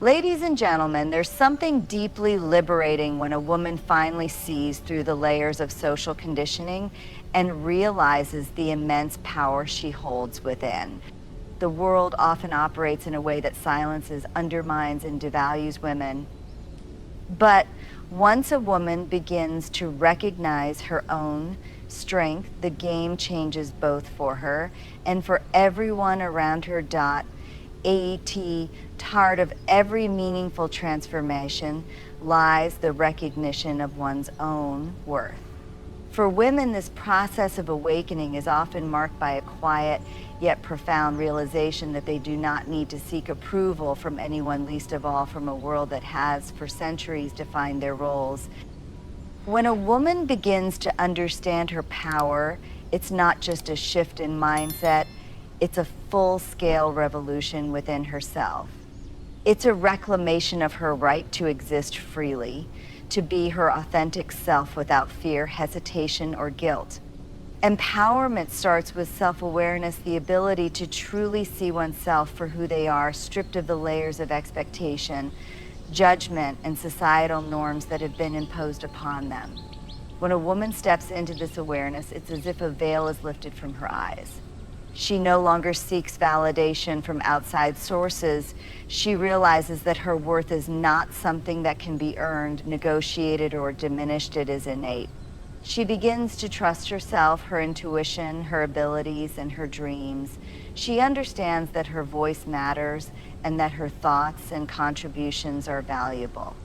Ladies and gentlemen, there's something deeply liberating when a woman finally sees through the layers of social conditioning and realizes the immense power she holds within. The world often operates in a way that silences, undermines, and devalues women. But once a woman begins to recognize her own strength, the game changes both for her and for everyone around her. Heart of every meaningful transformation lies the recognition of one's own worth. For women, this process of awakening is often marked by a quiet yet profound realization that they do not need to seek approval from anyone, least of all from a world that has for centuries defined their roles. When a woman begins to understand her power, it's not just a shift in mindset, it's a full-scale revolution within herself. It's a reclamation of her right to exist freely, to be her authentic self without fear, hesitation, or guilt. Empowerment starts with self-awareness, the ability to truly see oneself for who they are, stripped of the layers of expectation, judgment, and societal norms that have been imposed upon them. When a woman steps into this awareness, it's as if a veil is lifted from her eyes. She no longer seeks validation from outside sources. She realizes that her worth is not something that can be earned, negotiated, or diminished. It is innate. She begins to trust herself, her intuition, her abilities, and her dreams. She understands that her voice matters and that her thoughts and contributions are valuable.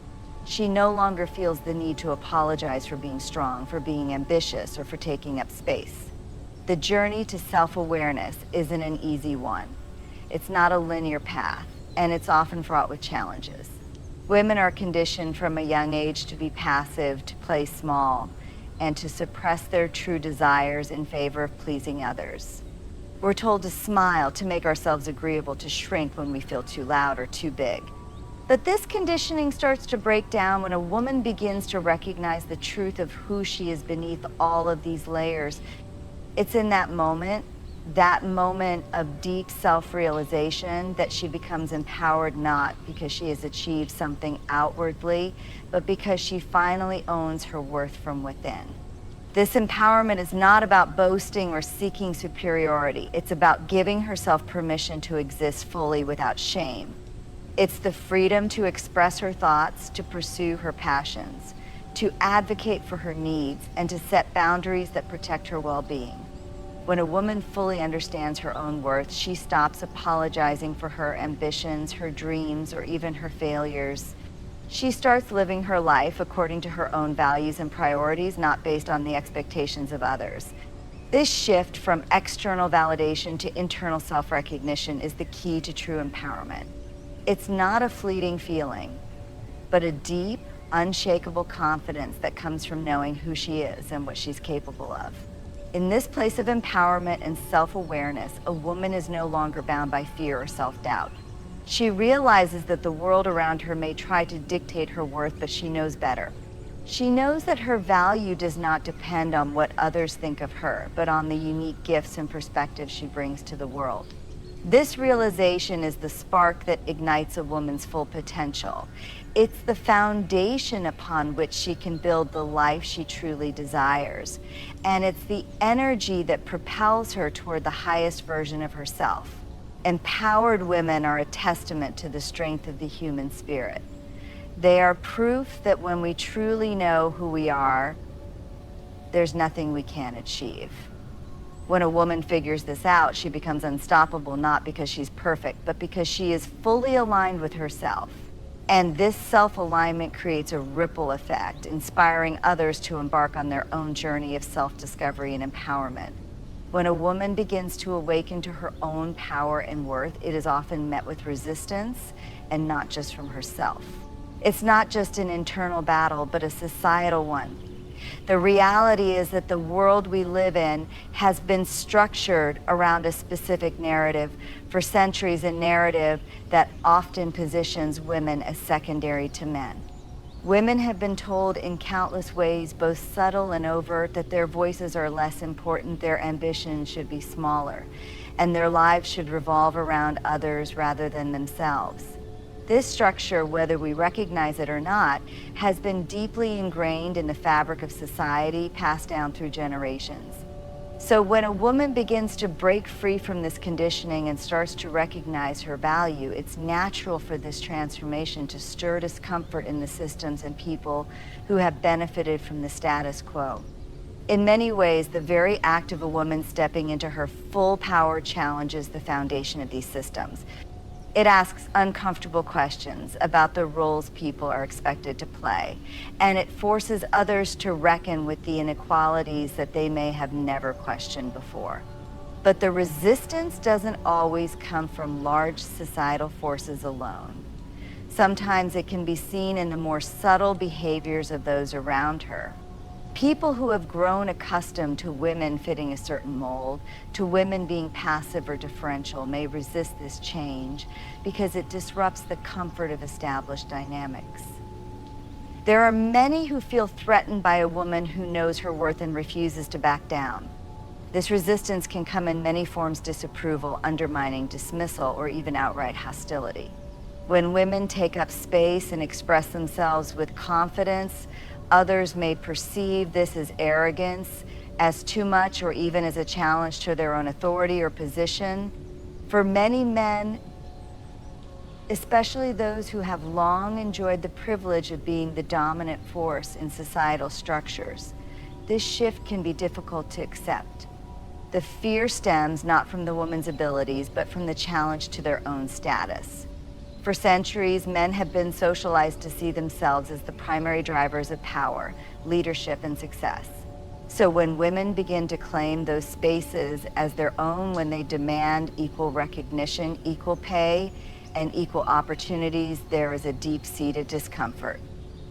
She no longer feels the need to apologize for being strong, for being ambitious, or for taking up space. The journey to self-awareness isn't an easy one. It's not a linear path, and it's often fraught with challenges. Women are conditioned from a young age to be passive, to play small, and to suppress their true desires in favor of pleasing others. We're told to smile, to make ourselves agreeable, to shrink when we feel too loud or too big. But this conditioning starts to break down when a woman begins to recognize the truth of who she is beneath all of these layers. It's in that moment of deep self-realization, that she becomes empowered, not because she has achieved something outwardly, but because she finally owns her worth from within. This empowerment is not about boasting or seeking superiority. It's about giving herself permission to exist fully without shame. It's the freedom to express her thoughts, to pursue her passions, to advocate for her needs, and to set boundaries that protect her well-being. When a woman fully understands her own worth, she stops apologizing for her ambitions, her dreams, or even her failures. She starts living her life according to her own values and priorities, not based on the expectations of others. This shift from external validation to internal self-recognition is the key to true empowerment. It's not a fleeting feeling, but a deep, unshakable confidence that comes from knowing who she is and what she's capable of. In this place of empowerment and self-awareness, a woman is no longer bound by fear or self-doubt. She realizes that the world around her may try to dictate her worth, but she knows better. She knows that her value does not depend on what others think of her, but on the unique gifts and perspectives she brings to the world. This realization is the spark that ignites a woman's full potential. It's the foundation upon which she can build the life she truly desires. And it's the energy that propels her toward the highest version of herself. Empowered women are a testament to the strength of the human spirit. They are proof that when we truly know who we are, there's nothing we can't achieve. When a woman figures this out, she becomes unstoppable, not because she's perfect, but because she is fully aligned with herself. And this self-alignment creates a ripple effect, inspiring others to embark on their own journey of self-discovery and empowerment. When a woman begins to awaken to her own power and worth, it is often met with resistance, and not just from herself. It's not just an internal battle, but a societal one. The reality is that the world we live in has been structured around a specific narrative for centuries, a narrative that often positions women as secondary to men. Women have been told in countless ways, both subtle and overt, that their voices are less important, their ambitions should be smaller, and their lives should revolve around others rather than themselves. This structure, whether we recognize it or not, has been deeply ingrained in the fabric of society, passed down through generations. So when a woman begins to break free from this conditioning and starts to recognize her value, it's natural for this transformation to stir discomfort in the systems and people who have benefited from the status quo. In many ways, the very act of a woman stepping into her full power challenges the foundation of these systems. It asks uncomfortable questions about the roles people are expected to play, and it forces others to reckon with the inequalities that they may have never questioned before. But the resistance doesn't always come from large societal forces alone. Sometimes it can be seen in the more subtle behaviors of those around her. People who have grown accustomed to women fitting a certain mold, to women being passive or differential, may resist this change because it disrupts the comfort of established dynamics. There are many who feel threatened by a woman who knows her worth and refuses to back down. This resistance can come in many forms: disapproval, undermining, dismissal, or even outright hostility. When women take up space and express themselves with confidence, others may perceive this as arrogance, as too much, or even as a challenge to their own authority or position. For many men, especially those who have long enjoyed the privilege of being the dominant force in societal structures, this shift can be difficult to accept. The fear stems not from the woman's abilities, but from the challenge to their own status. For centuries, men have been socialized to see themselves as the primary drivers of power, leadership, and success. So when women begin to claim those spaces as their own, when they demand equal recognition, equal pay, and equal opportunities, there is a deep-seated discomfort.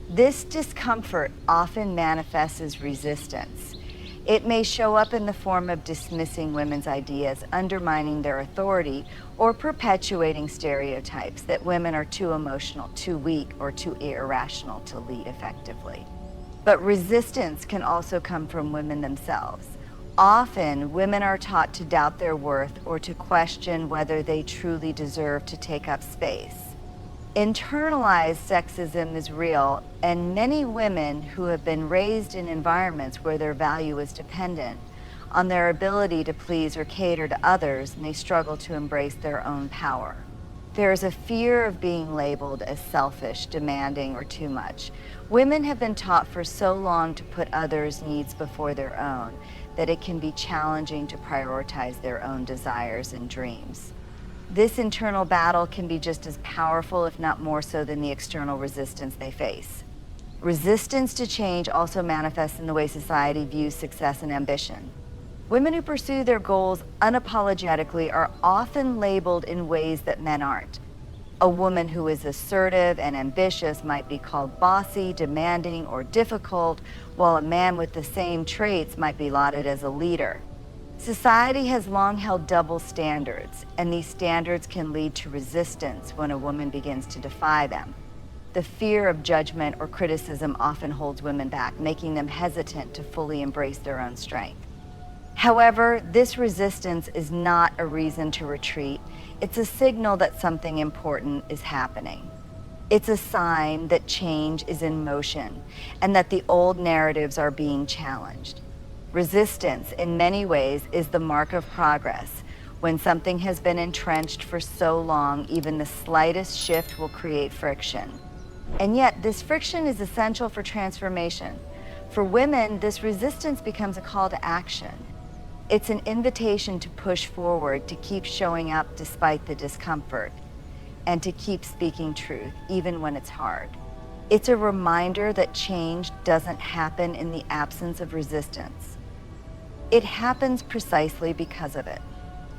This discomfort often manifests as resistance. It may show up in the form of dismissing women's ideas, undermining their authority, or perpetuating stereotypes that women are too emotional, too weak, or too irrational to lead effectively. But resistance can also come from women themselves. Often, women are taught to doubt their worth or to question whether they truly deserve to take up space. Internalized sexism is real, and many women who have been raised in environments where their value is dependent on their ability to please or cater to others may struggle to embrace their own power. There is a fear of being labeled as selfish, demanding, or too much. Women have been taught for so long to put others' needs before their own that it can be challenging to prioritize their own desires and dreams. This internal battle can be just as powerful, if not more so, than the external resistance they face. Resistance to change also manifests in the way society views success and ambition. Women who pursue their goals unapologetically are often labeled in ways that men aren't. A woman who is assertive and ambitious might be called bossy, demanding, or difficult, while a man with the same traits might be lauded as a leader. Society has long held double standards, and these standards can lead to resistance when a woman begins to defy them. The fear of judgment or criticism often holds women back, making them hesitant to fully embrace their own strength. However, this resistance is not a reason to retreat. It's a signal that something important is happening. It's a sign that change is in motion and that the old narratives are being challenged. Resistance, in many ways, is the mark of progress. When something has been entrenched for so long, even the slightest shift will create friction. And yet, this friction is essential for transformation. For women, this resistance becomes a call to action. It's an invitation to push forward, to keep showing up despite the discomfort, and to keep speaking truth, even when it's hard. It's a reminder that change doesn't happen in the absence of resistance. It happens precisely because of it.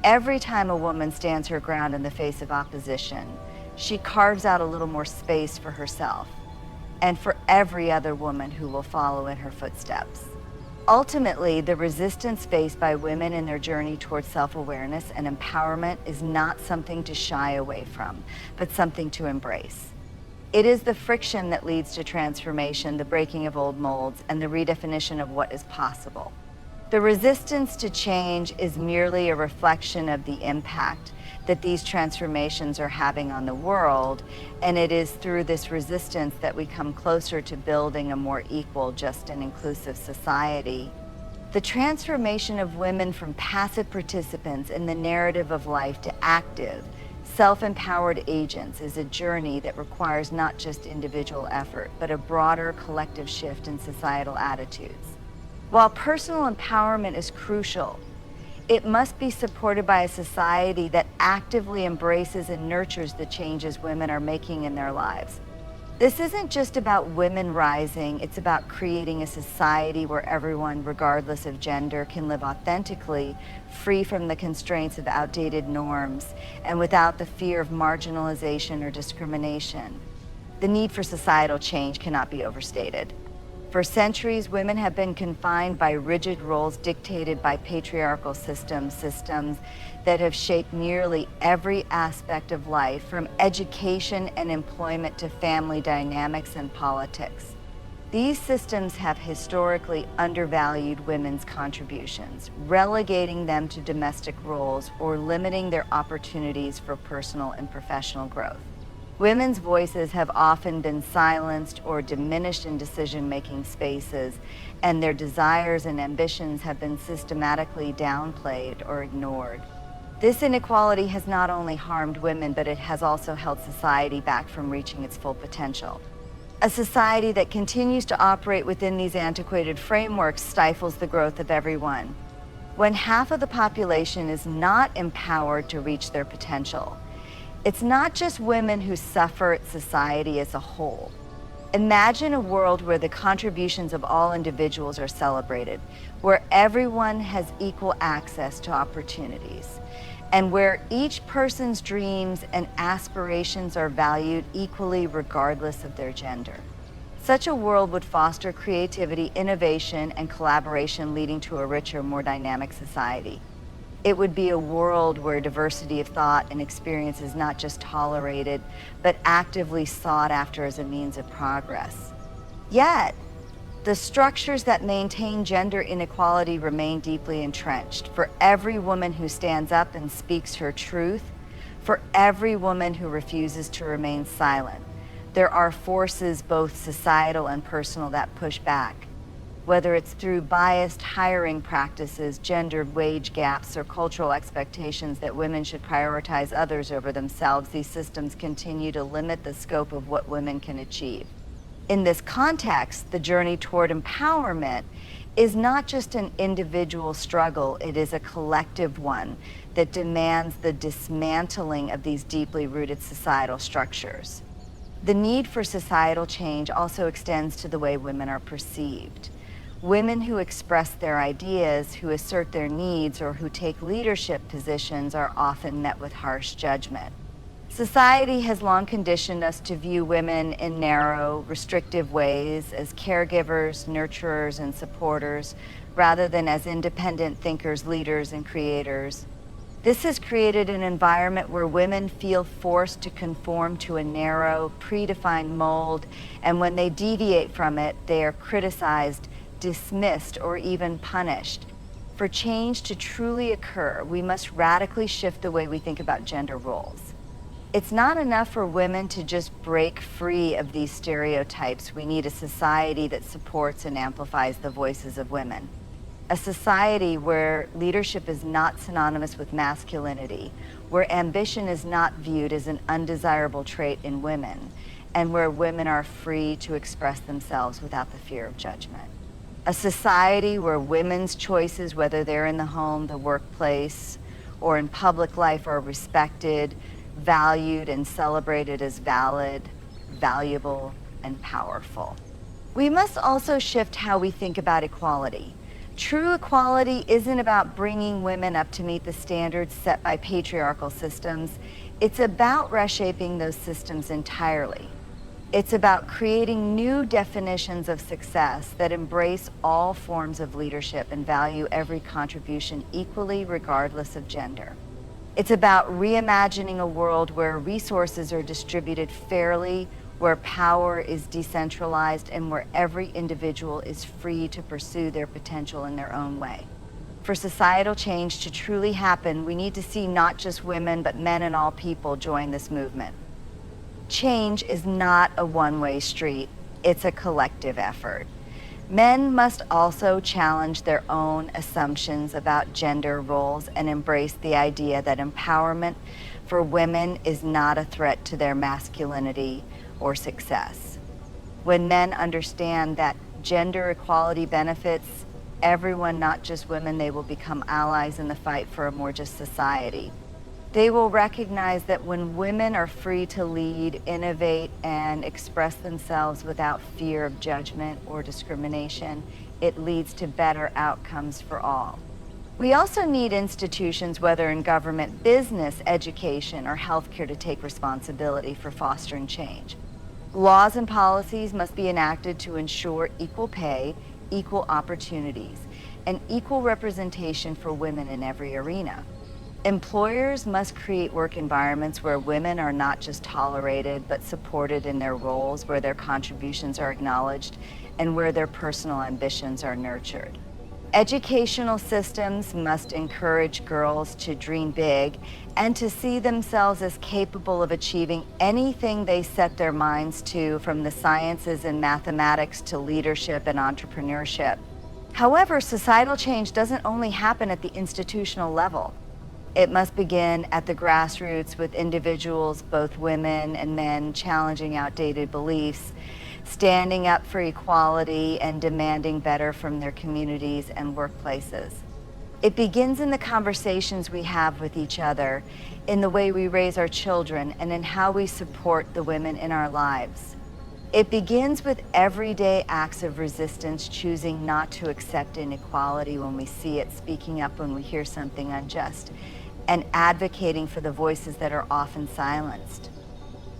Every time a woman stands her ground in the face of opposition, she carves out a little more space for herself and for every other woman who will follow in her footsteps. Ultimately, the resistance faced by women in their journey towards self-awareness and empowerment is not something to shy away from, but something to embrace. It is the friction that leads to transformation, the breaking of old molds, and the redefinition of what is possible. The resistance to change is merely a reflection of the impact that these transformations are having on the world, and it is through this resistance that we come closer to building a more equal, just, and inclusive society. The transformation of women from passive participants in the narrative of life to active, self-empowered agents is a journey that requires not just individual effort, but a broader collective shift in societal attitudes. While personal empowerment is crucial, it must be supported by a society that actively embraces and nurtures the changes women are making in their lives. This isn't just about women rising, it's about creating a society where everyone, regardless of gender, can live authentically, free from the constraints of outdated norms, and without the fear of marginalization or discrimination. The need for societal change cannot be overstated. For centuries, women have been confined by rigid roles dictated by patriarchal systems that have shaped nearly every aspect of life, from education and employment to family dynamics and politics. These systems have historically undervalued women's contributions, relegating them to domestic roles or limiting their opportunities for personal and professional growth. Women's voices have often been silenced or diminished in decision-making spaces, and their desires and ambitions have been systematically downplayed or ignored. This inequality has not only harmed women, but it has also held society back from reaching its full potential. A society that continues to operate within these antiquated frameworks stifles the growth of everyone. When half of the population is not empowered to reach their potential, it's not just women who suffer, it's society as a whole. Imagine a world where the contributions of all individuals are celebrated, where everyone has equal access to opportunities, and where each person's dreams and aspirations are valued equally regardless of their gender. Such a world would foster creativity, innovation, and collaboration, leading to a richer, more dynamic society. It would be a world where diversity of thought and experience is not just tolerated, but actively sought after as a means of progress. Yet, the structures that maintain gender inequality remain deeply entrenched. For every woman who stands up and speaks her truth, for every woman who refuses to remain silent, there are forces, both societal and personal, that push back. Whether it's through biased hiring practices, gendered wage gaps, or cultural expectations that women should prioritize others over themselves, these systems continue to limit the scope of what women can achieve. In this context, the journey toward empowerment is not just an individual struggle, it is a collective one that demands the dismantling of these deeply rooted societal structures. The need for societal change also extends to the way women are perceived. Women who express their ideas, who assert their needs, or who take leadership positions are often met with harsh judgment. Society has long conditioned us to view women in narrow, restrictive ways as caregivers, nurturers, and supporters, rather than as independent thinkers, leaders, and creators. This has created an environment where women feel forced to conform to a narrow, predefined mold, and when they deviate from it, they are criticized, dismissed, or even punished. For change to truly occur, we must radically shift the way we think about gender roles. It's not enough for women to just break free of these stereotypes. We need a society that supports and amplifies the voices of women. A society where leadership is not synonymous with masculinity, where ambition is not viewed as an undesirable trait in women, and where women are free to express themselves without the fear of judgment. A society where women's choices, whether they're in the home, the workplace, or in public life, are respected, valued, and celebrated as valid, valuable, and powerful. We must also shift how we think about equality. True equality isn't about bringing women up to meet the standards set by patriarchal systems. It's about reshaping those systems entirely. It's about creating new definitions of success that embrace all forms of leadership and value every contribution equally, regardless of gender. It's about reimagining a world where resources are distributed fairly, where power is decentralized, and where every individual is free to pursue their potential in their own way. For societal change to truly happen, we need to see not just women, but men and all people join this movement. Change is not a one-way street, it's a collective effort. Men must also challenge their own assumptions about gender roles and embrace the idea that empowerment for women is not a threat to their masculinity or success. When men understand that gender equality benefits everyone, not just women, they will become allies in the fight for a more just society. They will recognize that when women are free to lead, innovate, and express themselves without fear of judgment or discrimination, it leads to better outcomes for all. We also need institutions, whether in government, business, education, or healthcare, to take responsibility for fostering change. Laws and policies must be enacted to ensure equal pay, equal opportunities, and equal representation for women in every arena. Employers must create work environments where women are not just tolerated, but supported in their roles, where their contributions are acknowledged, and where their personal ambitions are nurtured. Educational systems must encourage girls to dream big and to see themselves as capable of achieving anything they set their minds to, from the sciences and mathematics to leadership and entrepreneurship. However, societal change doesn't only happen at the institutional level. It must begin at the grassroots with individuals, both women and men, challenging outdated beliefs, standing up for equality, and demanding better from their communities and workplaces. It begins in the conversations we have with each other, in the way we raise our children, and in how we support the women in our lives. It begins with everyday acts of resistance, choosing not to accept inequality when we see it, speaking up when we hear something unjust, and advocating for the voices that are often silenced.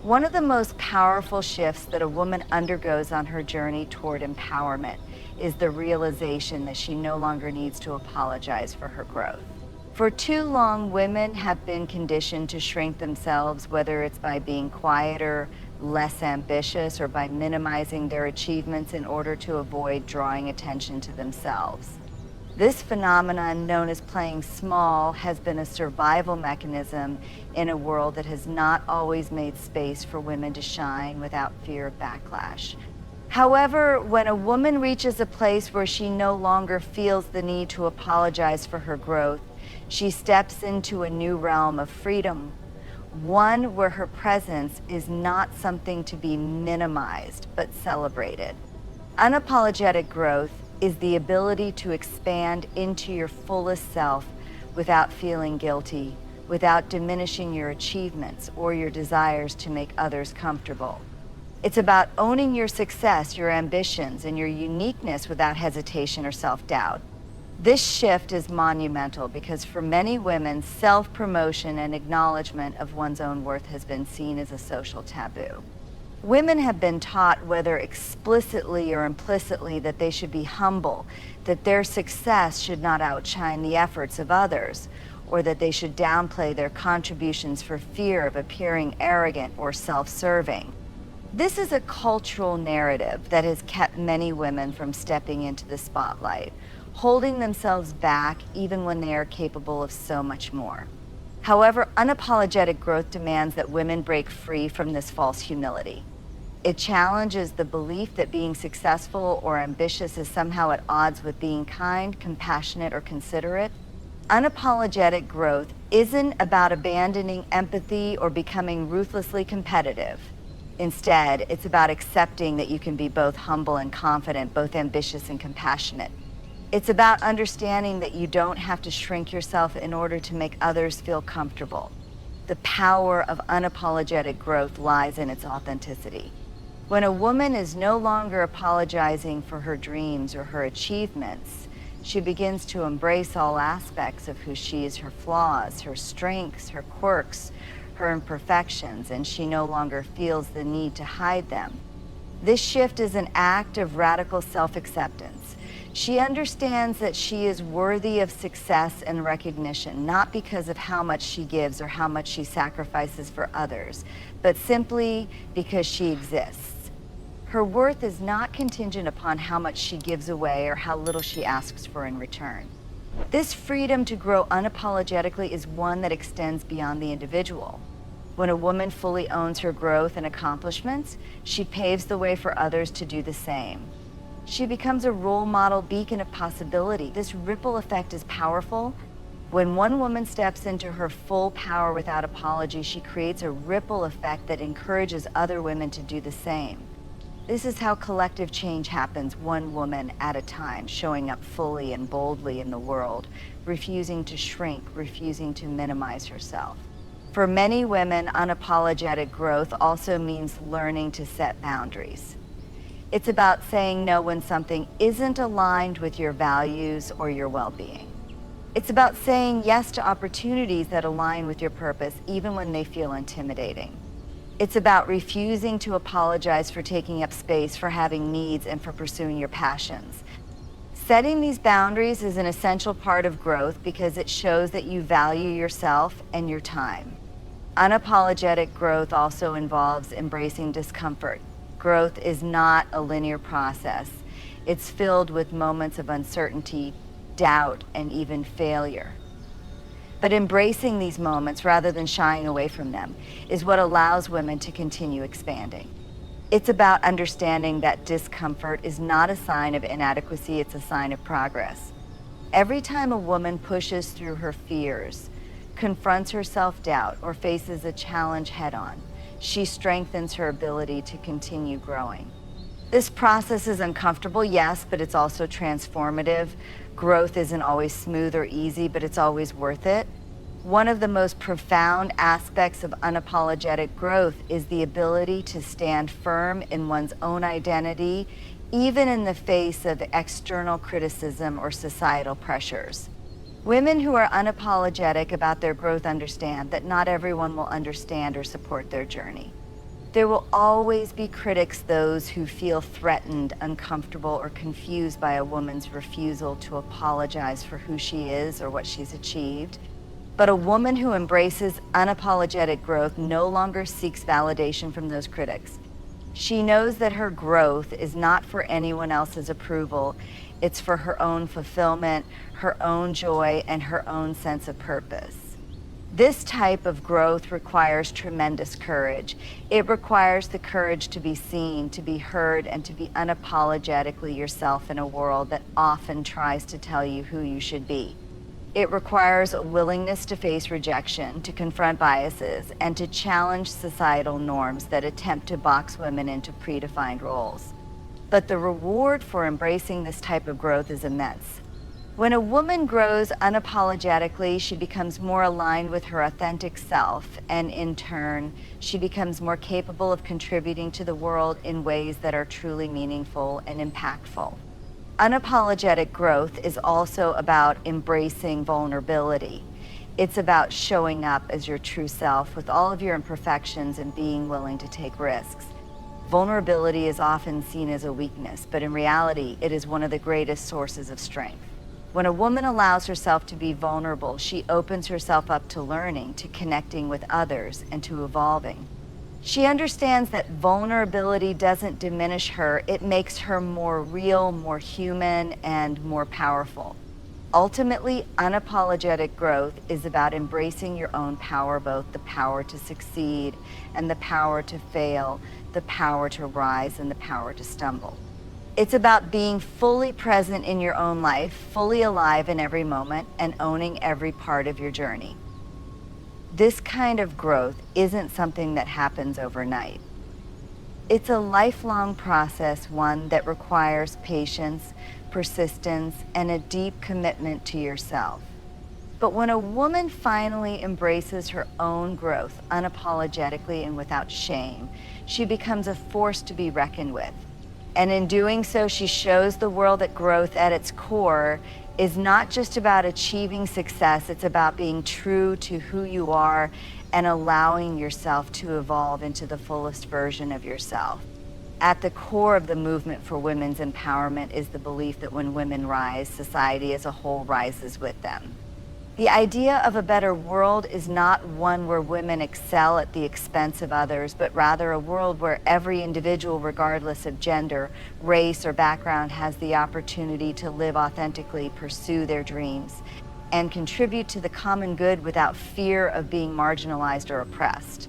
One of the most powerful shifts that a woman undergoes on her journey toward empowerment is the realization that she no longer needs to apologize for her growth. For too long, women have been conditioned to shrink themselves, whether it's by being quieter, less ambitious, or by minimizing their achievements in order to avoid drawing attention to themselves. This phenomenon, known as playing small, has been a survival mechanism in a world that has not always made space for women to shine without fear of backlash. However, when a woman reaches a place where she no longer feels the need to apologize for her growth, she steps into a new realm of freedom, one where her presence is not something to be minimized, but celebrated. Unapologetic growth is the ability to expand into your fullest self without feeling guilty, without diminishing your achievements or your desires to make others comfortable. It's about owning your success, your ambitions, and your uniqueness without hesitation or self-doubt. This shift is monumental because for many women, self-promotion and acknowledgement of one's own worth has been seen as a social taboo. Women have been taught, whether explicitly or implicitly, that they should be humble, that their success should not outshine the efforts of others, or that they should downplay their contributions for fear of appearing arrogant or self-serving. This is a cultural narrative that has kept many women from stepping into the spotlight, holding themselves back even when they are capable of so much more. However, unapologetic growth demands that women break free from this false humility. It challenges the belief that being successful or ambitious is somehow at odds with being kind, compassionate, or considerate. Unapologetic growth isn't about abandoning empathy or becoming ruthlessly competitive. Instead, it's about accepting that you can be both humble and confident, both ambitious and compassionate. It's about understanding that you don't have to shrink yourself in order to make others feel comfortable. The power of unapologetic growth lies in its authenticity. When a woman is no longer apologizing for her dreams or her achievements, she begins to embrace all aspects of who she is, her flaws, her strengths, her quirks, her imperfections, and she no longer feels the need to hide them. This shift is an act of radical self-acceptance. She understands that she is worthy of success and recognition, not because of how much she gives or how much she sacrifices for others, but simply because she exists. Her worth is not contingent upon how much she gives away or how little she asks for in return. This freedom to grow unapologetically is one that extends beyond the individual. When a woman fully owns her growth and accomplishments, she paves the way for others to do the same. She becomes a role model beacon of possibility. This ripple effect is powerful. When one woman steps into her full power without apology, she creates a ripple effect that encourages other women to do the same. This is how collective change happens, one woman at a time, showing up fully and boldly in the world, refusing to shrink, refusing to minimize herself. For many women, unapologetic growth also means learning to set boundaries. It's about saying no when something isn't aligned with your values or your well-being. It's about saying yes to opportunities that align with your purpose, even when they feel intimidating. It's about refusing to apologize for taking up space, for having needs, and for pursuing your passions. Setting these boundaries is an essential part of growth because it shows that you value yourself and your time. Unapologetic growth also involves embracing discomfort. Growth is not a linear process. It's filled with moments of uncertainty, doubt, and even failure. But embracing these moments rather than shying away from them is what allows women to continue expanding. It's about understanding that discomfort is not a sign of inadequacy, it's a sign of progress. Every time a woman pushes through her fears, confronts her self-doubt, or faces a challenge head-on, she strengthens her ability to continue growing. This process is uncomfortable, yes, but it's also transformative. Growth isn't always smooth or easy, but it's always worth it. One of the most profound aspects of unapologetic growth is the ability to stand firm in one's own identity, even in the face of external criticism or societal pressures. Women who are unapologetic about their growth understand that not everyone will understand or support their journey. There will always be critics, those who feel threatened, uncomfortable, or confused by a woman's refusal to apologize for who she is or what she's achieved. But a woman who embraces unapologetic growth no longer seeks validation from those critics. She knows that her growth is not for anyone else's approval. It's for her own fulfillment, her own joy, and her own sense of purpose. This type of growth requires tremendous courage. It requires the courage to be seen, to be heard, and to be unapologetically yourself in a world that often tries to tell you who you should be. It requires a willingness to face rejection, to confront biases, and to challenge societal norms that attempt to box women into predefined roles. But the reward for embracing this type of growth is immense. When a woman grows unapologetically, she becomes more aligned with her authentic self, and in turn, she becomes more capable of contributing to the world in ways that are truly meaningful and impactful. Unapologetic growth is also about embracing vulnerability. It's about showing up as your true self with all of your imperfections and being willing to take risks. Vulnerability is often seen as a weakness, but in reality, it is one of the greatest sources of strength. When a woman allows herself to be vulnerable, she opens herself up to learning, to connecting with others, and to evolving. She understands that vulnerability doesn't diminish her, it makes her more real, more human, and more powerful. Ultimately, unapologetic growth is about embracing your own power, both the power to succeed and the power to fail, the power to rise and the power to stumble. It's about being fully present in your own life, fully alive in every moment, and owning every part of your journey. This kind of growth isn't something that happens overnight. It's a lifelong process, one that requires patience, persistence, and a deep commitment to yourself. But when a woman finally embraces her own growth unapologetically and without shame, she becomes a force to be reckoned with. And in doing so, she shows the world that growth at its core is not just about achieving success, it's about being true to who you are and allowing yourself to evolve into the fullest version of yourself. At the core of the movement for women's empowerment is the belief that when women rise, society as a whole rises with them. The idea of a better world is not one where women excel at the expense of others, but rather a world where every individual, regardless of gender, race, or background, has the opportunity to live authentically, pursue their dreams, and contribute to the common good without fear of being marginalized or oppressed.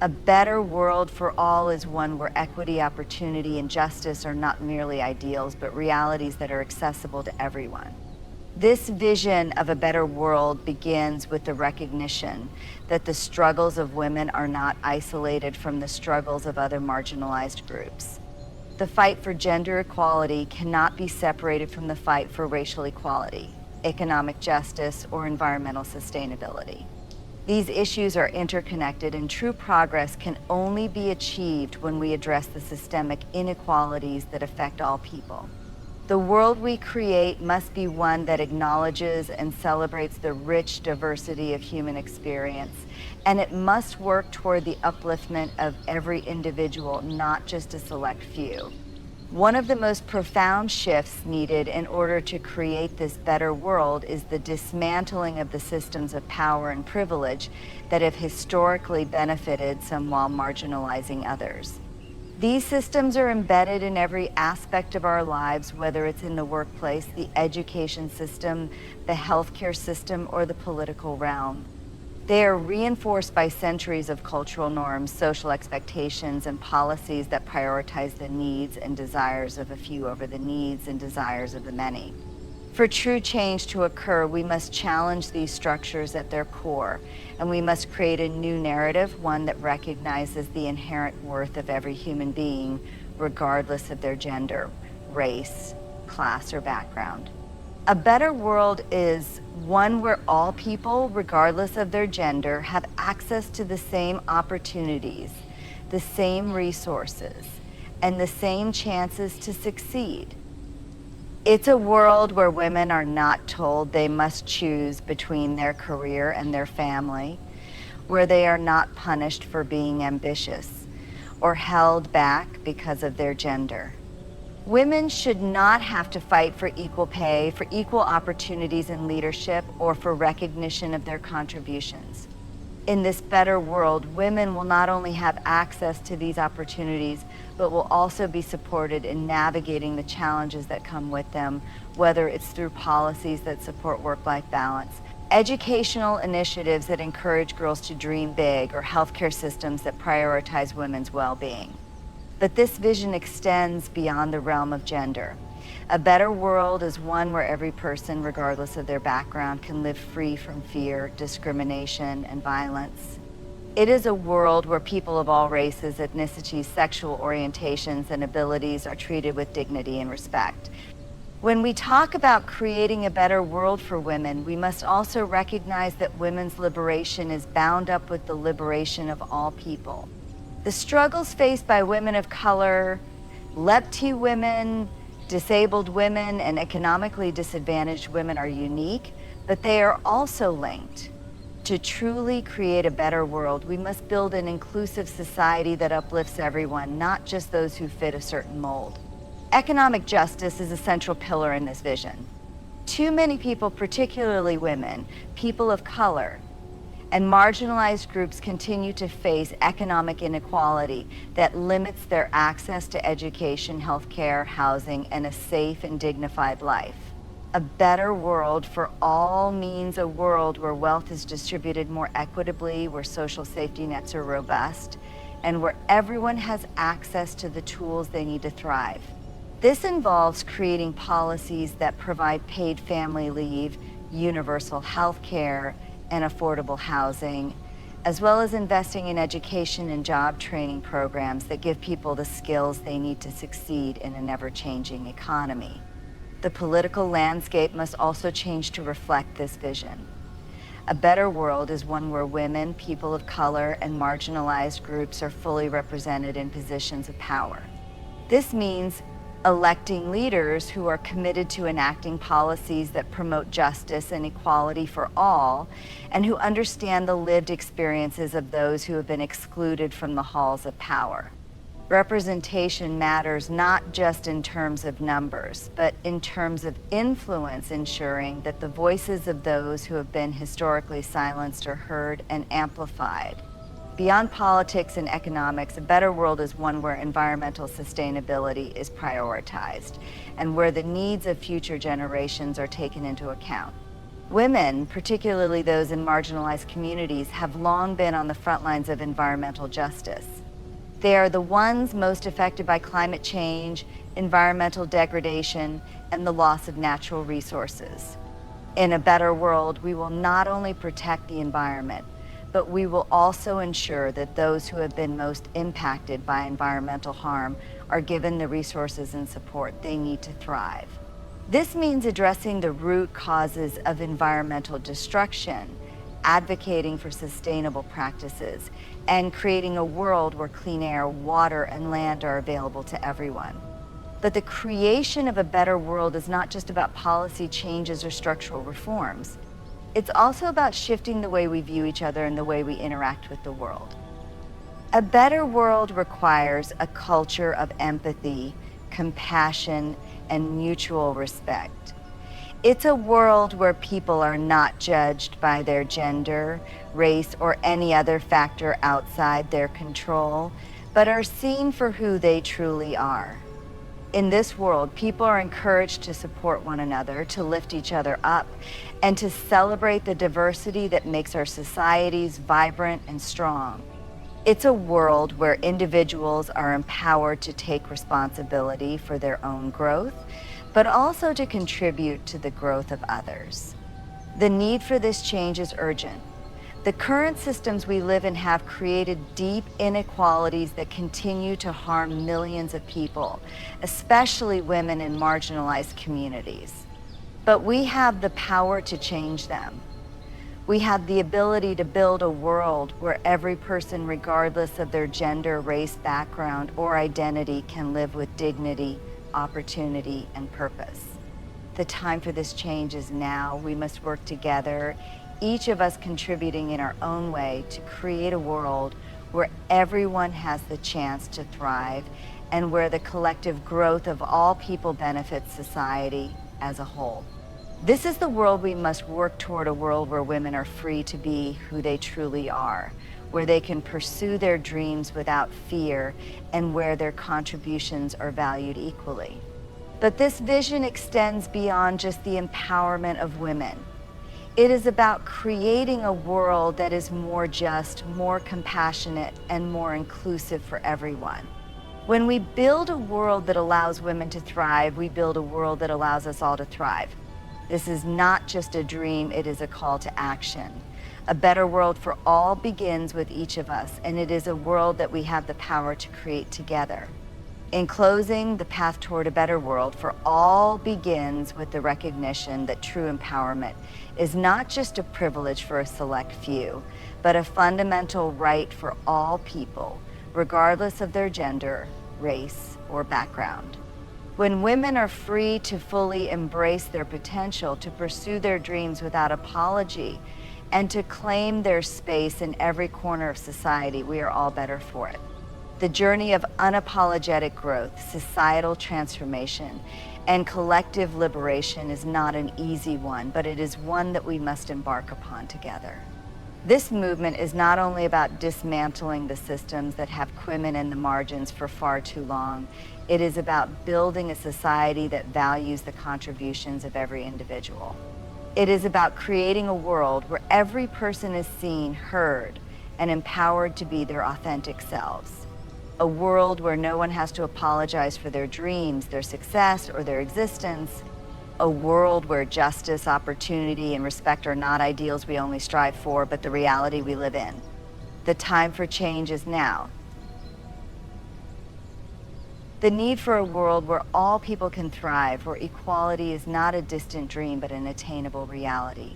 A better world for all is one where equity, opportunity, and justice are not merely ideals, but realities that are accessible to everyone. This vision of a better world begins with the recognition that the struggles of women are not isolated from the struggles of other marginalized groups. The fight for gender equality cannot be separated from the fight for racial equality, economic justice, or environmental sustainability. These issues are interconnected, and true progress can only be achieved when we address the systemic inequalities that affect all people. The world we create must be one that acknowledges and celebrates the rich diversity of human experience, and it must work toward the upliftment of every individual, not just a select few. One of the most profound shifts needed in order to create this better world is the dismantling of the systems of power and privilege that have historically benefited some while marginalizing others. These systems are embedded in every aspect of our lives, whether it's in the workplace, the education system, the healthcare system, or the political realm. They are reinforced by centuries of cultural norms, social expectations, and policies that prioritize the needs and desires of a few over the needs and desires of the many. For true change to occur, we must challenge these structures at their core, and we must create a new narrative, one that recognizes the inherent worth of every human being, regardless of their gender, race, class, or background. A better world is one where all people, regardless of their gender, have access to the same opportunities, the same resources, and the same chances to succeed. It's a world where women are not told they must choose between their career and their family, where they are not punished for being ambitious or held back because of their gender. Women should not have to fight for equal pay, for equal opportunities in leadership, or for recognition of their contributions. In this better world, women will not only have access to these opportunities, but will also be supported in navigating the challenges that come with them, whether it's through policies that support work-life balance, educational initiatives that encourage girls to dream big, or healthcare systems that prioritize women's well-being. But this vision extends beyond the realm of gender. A better world is one where every person, regardless of their background, can live free from fear, discrimination, and violence. It is a world where people of all races, ethnicities, sexual orientations, and abilities are treated with dignity and respect. When we talk about creating a better world for women, we must also recognize that women's liberation is bound up with the liberation of all people. The struggles faced by women of color, Lepti women, disabled women, and economically disadvantaged women are unique, but they are also linked. To truly create a better world, we must build an inclusive society that uplifts everyone, not just those who fit a certain mold. Economic justice is a central pillar in this vision. Too many people, particularly women, people of color, and marginalized groups continue to face economic inequality that limits their access to education, healthcare, housing, and a safe and dignified life. A better world for all means a world where wealth is distributed more equitably, where social safety nets are robust, and where everyone has access to the tools they need to thrive. This involves creating policies that provide paid family leave, universal health care, and affordable housing, as well as investing in education and job training programs that give people the skills they need to succeed in an ever-changing economy. The political landscape must also change to reflect this vision. A better world is one where women, people of color, and marginalized groups are fully represented in positions of power. This means electing leaders who are committed to enacting policies that promote justice and equality for all, and who understand the lived experiences of those who have been excluded from the halls of power. Representation matters not just in terms of numbers, but in terms of influence, ensuring that the voices of those who have been historically silenced are heard and amplified. Beyond politics and economics, a better world is one where environmental sustainability is prioritized and where the needs of future generations are taken into account. Women, particularly those in marginalized communities, have long been on the front lines of environmental justice. They are the ones most affected by climate change, environmental degradation, and the loss of natural resources. In a better world, we will not only protect the environment, but we will also ensure that those who have been most impacted by environmental harm are given the resources and support they need to thrive. This means addressing the root causes of environmental destruction, advocating for sustainable practices, and creating a world where clean air, water, and land are available to everyone. But the creation of a better world is not just about policy changes or structural reforms. It's also about shifting the way we view each other and the way we interact with the world. A better world requires a culture of empathy, compassion, and mutual respect. It's a world where people are not judged by their gender, race, or any other factor outside their control, but are seen for who they truly are. In this world, people are encouraged to support one another, to lift each other up, and to celebrate the diversity that makes our societies vibrant and strong. It's a world where individuals are empowered to take responsibility for their own growth, but also to contribute to the growth of others. The need for this change is urgent. The current systems we live in have created deep inequalities that continue to harm millions of people, especially women in marginalized communities. But we have the power to change them. We have the ability to build a world where every person, regardless of their gender, race, background, or identity, can live with dignity, opportunity, and purpose. The time for this change is now. We must work together, each of us contributing in our own way to create a world where everyone has the chance to thrive and where the collective growth of all people benefits society as a whole. This is the world we must work toward, a world where women are free to be who they truly are, where they can pursue their dreams without fear, and where their contributions are valued equally. But this vision extends beyond just the empowerment of women. It is about creating a world that is more just, more compassionate, and more inclusive for everyone. When we build a world that allows women to thrive, we build a world that allows us all to thrive. This is not just a dream, it is a call to action. A better world for all begins with each of us, and it is a world that we have the power to create together. In closing, the path toward a better world for all begins with the recognition that true empowerment is not just a privilege for a select few, but a fundamental right for all people, regardless of their gender, race, or background. When women are free to fully embrace their potential, to pursue their dreams without apology, and to claim their space in every corner of society, we are all better for it. The journey of unapologetic growth, societal transformation, and collective liberation is not an easy one, but it is one that we must embark upon together. This movement is not only about dismantling the systems that have women in the margins for far too long, it is about building a society that values the contributions of every individual. It is about creating a world where every person is seen, heard, and empowered to be their authentic selves. A world where no one has to apologize for their dreams, their success, or their existence. A world where justice, opportunity, and respect are not ideals we only strive for, but the reality we live in. The time for change is now. The need for a world where all people can thrive, where equality is not a distant dream but an attainable reality,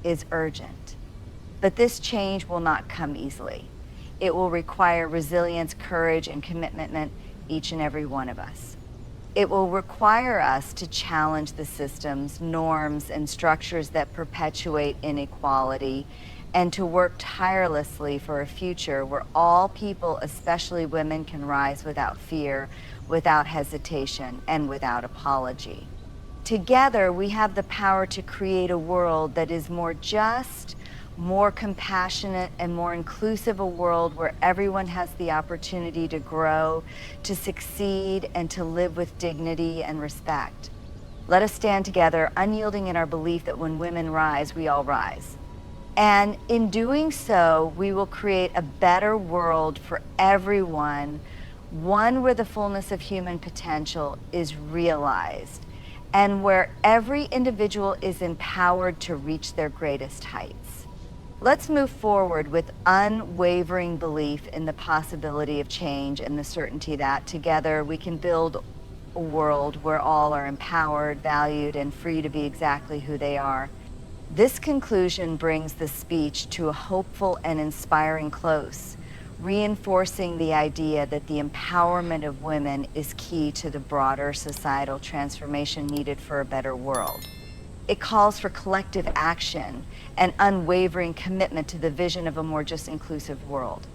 is urgent. But this change will not come easily. It will require resilience, courage, and commitment, each and every one of us. It will require us to challenge the systems, norms, and structures that perpetuate inequality and to work tirelessly for a future where all people, especially women, can rise without fear, without hesitation, and without apology. Together, we have the power to create a world that is more just, more compassionate, and more inclusive, a world where everyone has the opportunity to grow, to succeed, and to live with dignity and respect. Let us stand together, unyielding in our belief that when women rise, we all rise. And in doing so, we will create a better world for everyone, one where the fullness of human potential is realized, and where every individual is empowered to reach their greatest heights. Let's move forward with unwavering belief in the possibility of change and the certainty that together we can build a world where all are empowered, valued, and free to be exactly who they are. This conclusion brings the speech to a hopeful and inspiring close, reinforcing the idea that the empowerment of women is key to the broader societal transformation needed for a better world. It calls for collective action and unwavering commitment to the vision of a more just inclusive world.